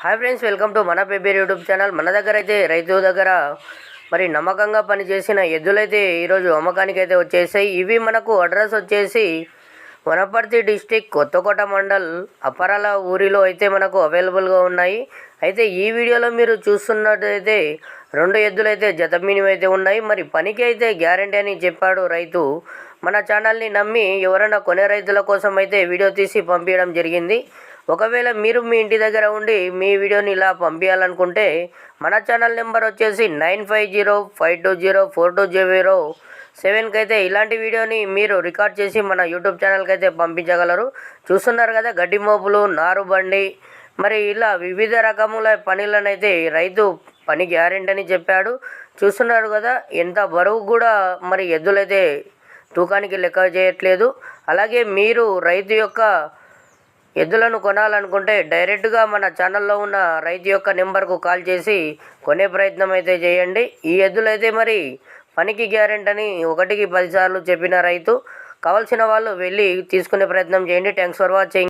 Hi friends, welcome to మన paper YouTube channel. మన దగ్గర అయితే రైతు దగ్గర మరి నమ్మకంగా పనిచేసిన ఎద్దులైతే ఈరోజు అమ్మకానికి అయితే వచ్చేసాయి. ఇవి మనకు అడ్రస్ వచ్చేసి వనపర్తి డిస్టిక్ కొత్తకోట మండల్ అపరాల ఊరిలో అయితే మనకు అవైలబుల్గా ఉన్నాయి. అయితే ఈ వీడియోలో మీరు చూస్తున్నట్టయితే 2 ఎద్దులైతే జత అయితే ఉన్నాయి. మరి పనికి అయితే గ్యారంటీ అని చెప్పాడు రైతు. మన ఛానల్ని నమ్మి ఎవరైనా కొనే రైతుల కోసం అయితే వీడియో తీసి పంపించడం జరిగింది. ఒకవేళ మీరు మీ ఇంటి దగ్గర ఉండి మీ వీడియోని ఇలా పంపించాలనుకుంటే మన ఛానల్ నెంబర్ వచ్చేసి 9505204207కి అయితే ఇలాంటి వీడియోని మీరు రికార్డ్ చేసి మన యూట్యూబ్ ఛానల్కి అయితే పంపించగలరు. చూస్తున్నారు కదా, గడ్డి మోపులు, నారు బండి, మరి ఇలా వివిధ రకముల పనులనైతే రైతు పని గ్యారెంటీ అని చెప్పాడు. చూస్తున్నారు కదా, ఎంత బరువు కూడా మరి ఎద్దులైతే తూకానికి లెక్క చేయట్లేదు. అలాగే మీరు రైతు యొక్క ఎద్దులను కొనాలనుకుంటే డైరెక్ట్గా మన ఛానల్లో ఉన్న రైతు యొక్క నెంబర్కు కాల్ చేసి కొనే ప్రయత్నం అయితే చేయండి. ఈ ఎద్దులైతే మరి పనికి గ్యారెంటీ అని 1కి 10 సార్లు చెప్పిన రైతు. కావాల్సిన వాళ్ళు వెళ్ళి తీసుకునే ప్రయత్నం చేయండి. Thanks for watching.